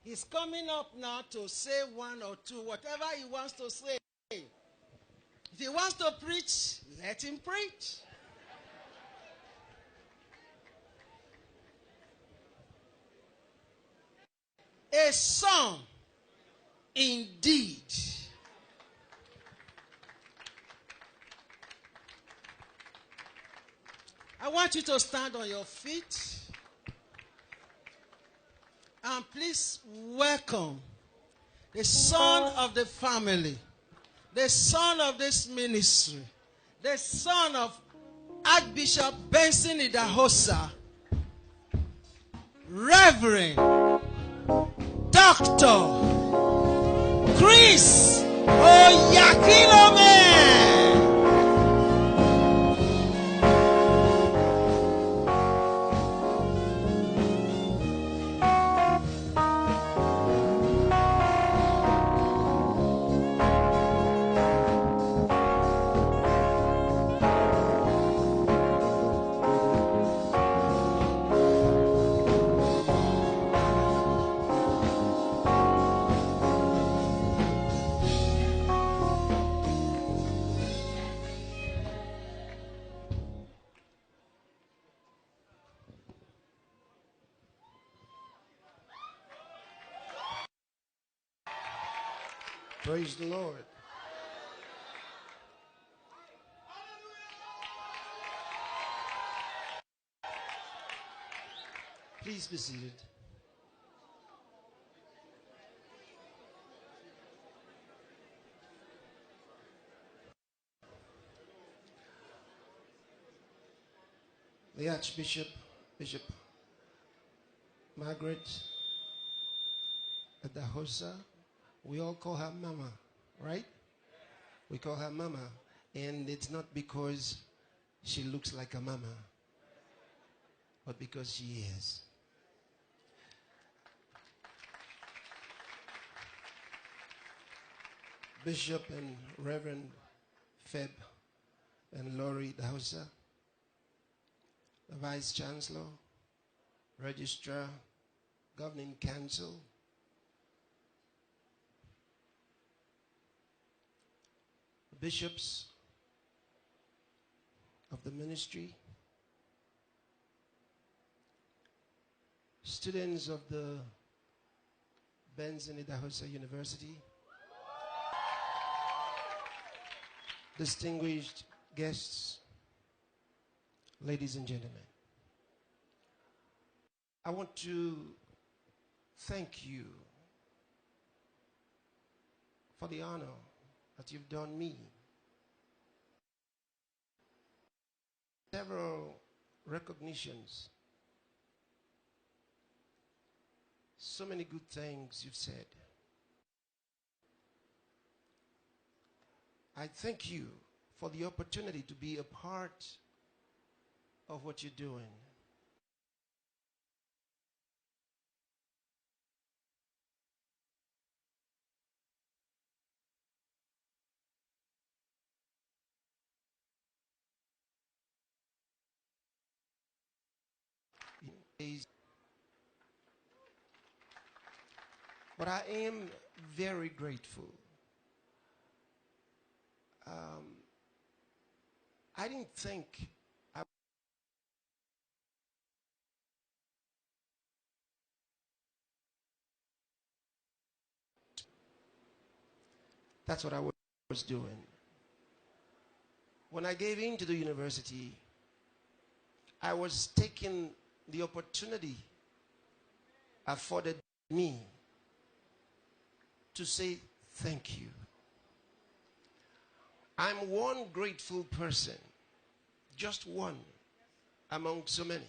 He's coming up now to say one or two, whatever he wants to say. If he wants to preach, let him preach. A song indeed. I want you to stand on your feet and please welcome the son of the family, the son of this ministry, the son of Archbishop Benson Idahosa, Reverend Dr. Chris Oyakhilome. Praise the Lord. Please be seated. The Archbishop, Bishop Margaret Idahosa, we all call her Mama, right? We call her Mama, and it's not because she looks like a mama, but because she is. Bishop and Reverend Feb and Lori Idahosa, the Vice Chancellor, Registrar, Governing Council, bishops of the ministry, students of the Benson Idahosa University, distinguished guests, ladies and gentlemen. I want to thank you for the honor that you've done me. Several recognitions, so many good things you've said. I thank you for the opportunity to be a part of what you're doing. But I am very grateful. I didn't think that's what I was doing. When I gave in to the university, I was taking the opportunity afforded me to say thank you. I'm one grateful person, just one among so many.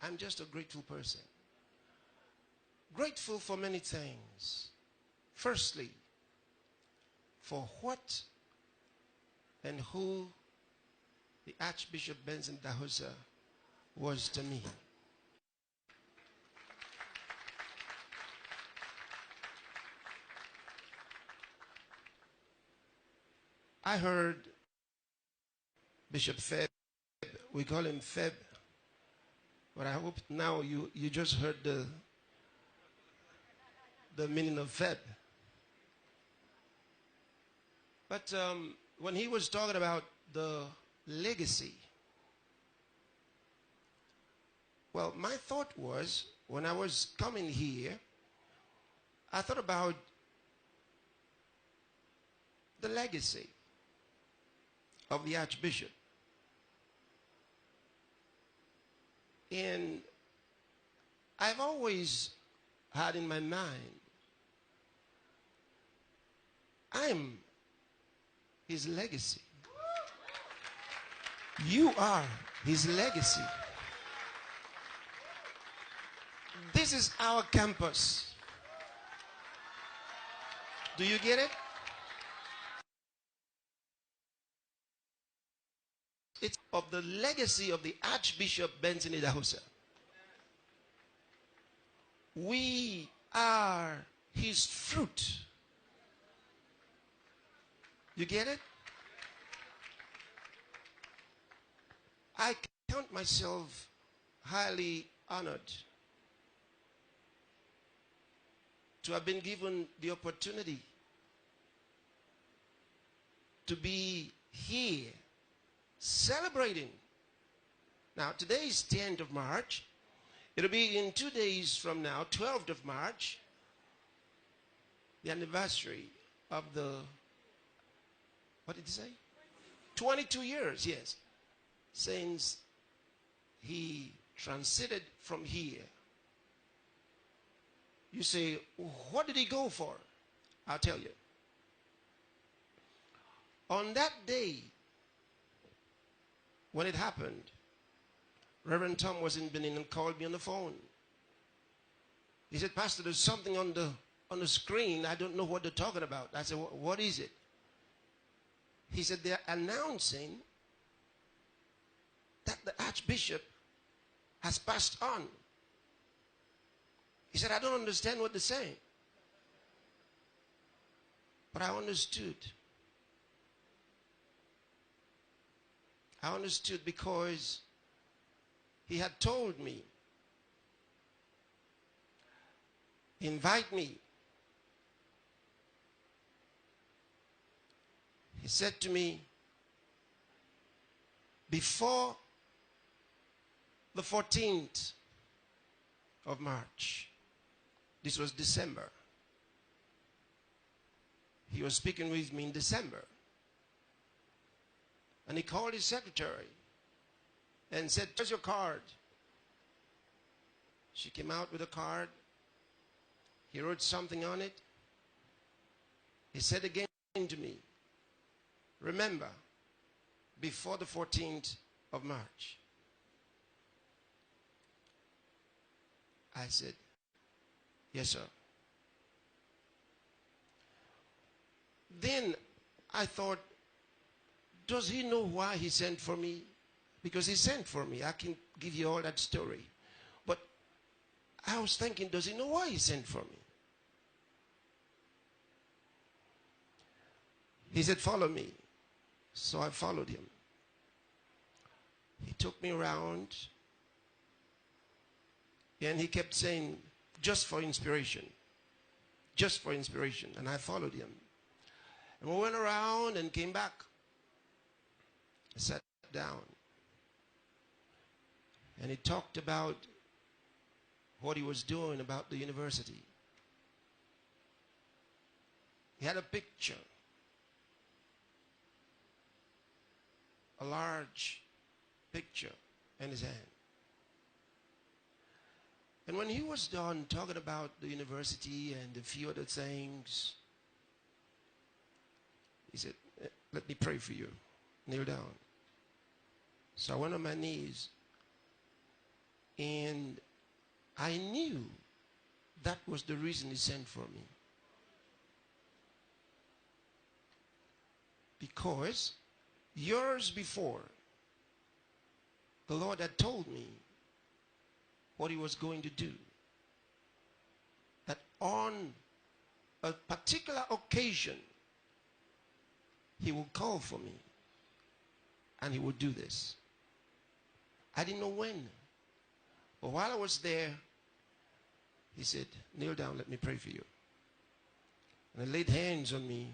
I'm just a grateful person. Grateful for many things. Firstly, for what and who the Archbishop Benson Idahosa was to me. I heard Bishop Feb, we call him Feb, but I hope now you just heard the meaning of Feb. But when he was talking about the legacy, well, my thought was, when I was coming here, I thought about the legacy of the Archbishop. And I've always had in my mind, I'm his legacy. You are his legacy. This is our campus. Do you get it? It's of the legacy of the Archbishop Benson, Idahosa. We are his fruit. You get it? I count myself highly honored to have been given the opportunity to be here celebrating. Now, today is 10th of March. It'll be in 2 days from now, 12th of March, the anniversary of the, what did he say? 22 years, yes, since he transited from here. You say, what did he go for? I'll tell you. On that day, when it happened, Reverend Tom was in Benin and called me on the phone. He said, Pastor, there's something on the screen. I don't know what they're talking about. I said, what is it? He said, they're announcing that the Archbishop has passed on. He said, I don't understand what they're saying. But I understood. I understood because he had told me, invite me. He said to me, before the 14th of March, this was December. He was speaking with me in December. And he called his secretary and said, where's your card? She came out with a card. He wrote something on it. He said again to me, remember, before the 14th of March. I said, yes, sir. Then I thought, does he know why he sent for me? Because he sent for me. I can give you all that story. But I was thinking, does he know why he sent for me? He said, follow me. So I followed him. He took me around. And he kept saying, just for inspiration. Just for inspiration. And I followed him. And we went around and came back. I sat down. And he talked about what he was doing about the university. He had a picture. A large picture in his hand. And when he was done talking about the university and a few other things, he said, let me pray for you. Kneel down. So I went on my knees. And I knew that was the reason he sent for me. Because years before, the Lord had told me what he was going to do. That on a particular occasion, he would call for me. And he would do this. I didn't know when. But while I was there, he said, kneel down, let me pray for you. And they laid hands on me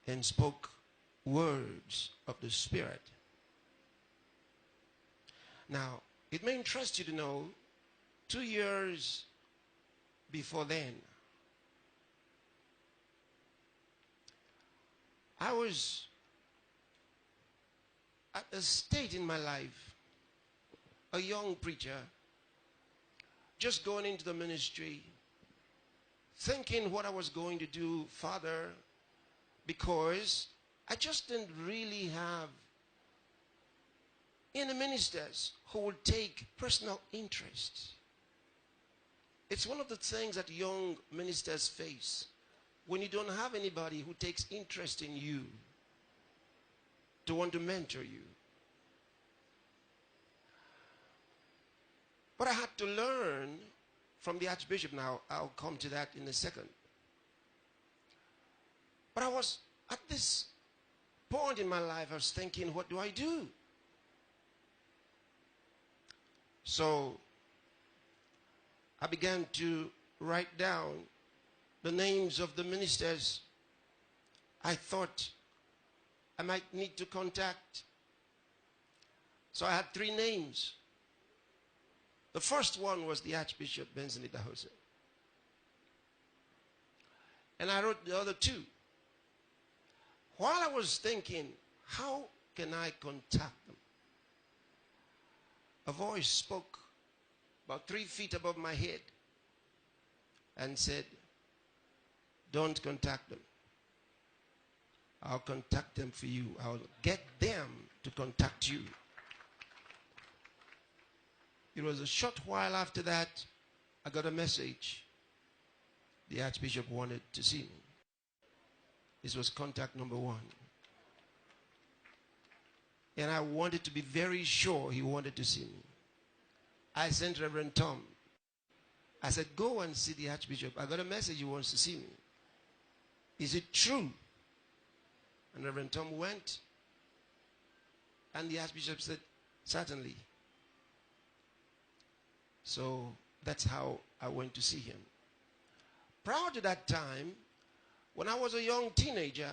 and spoke words of the Spirit. Now, it may interest you to know, 2 years before then, I was at a state in my life, a young preacher, just going into the ministry, thinking what I was going to do further, because I just didn't really have any ministers who would take personal interest. It's one of the things that young ministers face when you don't have anybody who takes interest in you to want to mentor you. But I had to learn from the Archbishop. Now, I'll come to that in a second. But I was at this point in my life, I was thinking, what do I do? So I began to write down the names of the ministers I thought I might need to contact. So I had 3 names. The first one was the Archbishop Benson, Idahosa. And I wrote the other 2. While I was thinking, how can I contact them? A voice spoke about 3 feet above my head and said, don't contact them. I'll contact them for you. I'll get them to contact you. It was a short while after that, I got a message. The Archbishop wanted to see me. This was contact number 1. And I wanted to be very sure he wanted to see me. I sent Reverend Tom. I said, go and see the Archbishop. I got a message, he wants to see me. Is it true? And Reverend Tom went. And the Archbishop said, certainly. So that's how I went to see him. Prior to that time, when I was a young teenager,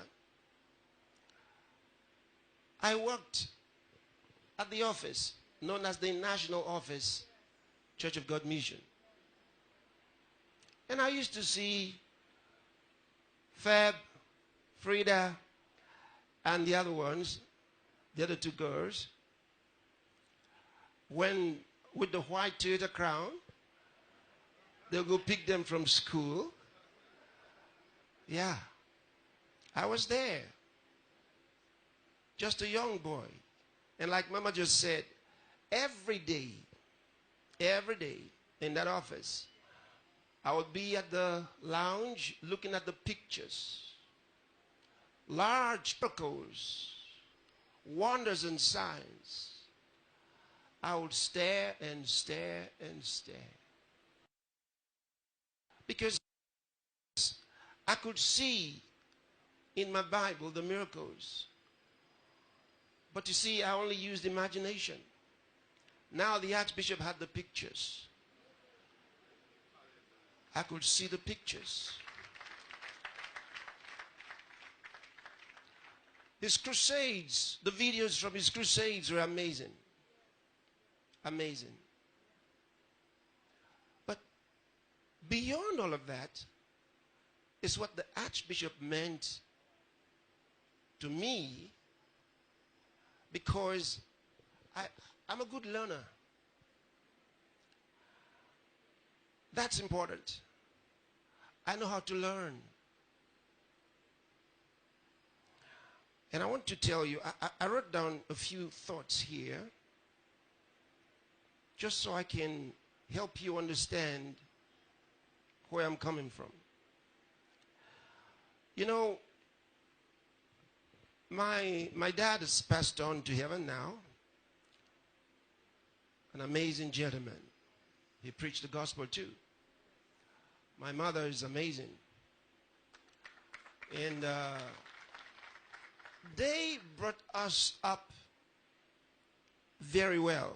I worked at the office known as the National Office, Church of God Mission. And I used to see Feb, Frida, and the other ones, the other 2 girls, when with the white Toyota Crown, they'll go pick them from school. Yeah, I was there, just a young boy. And like Mama just said, every day in that office, I would be at the lounge looking at the pictures. Large circles, wonders and signs. I would stare and stare and stare. Because I could see in my Bible the miracles. But you see, I only used imagination. Now the Archbishop had the pictures. I could see the pictures. His crusades, the videos from his crusades were amazing. Amazing. But beyond all of that is what the Archbishop meant to me, because I'm a good learner. That's important. I know how to learn. And I want to tell you, I wrote down a few thoughts here just so I can help you understand where I'm coming from. You know, my dad has passed on to heaven now. An amazing gentleman. He preached the gospel too. My mother is amazing. And they brought us up very well.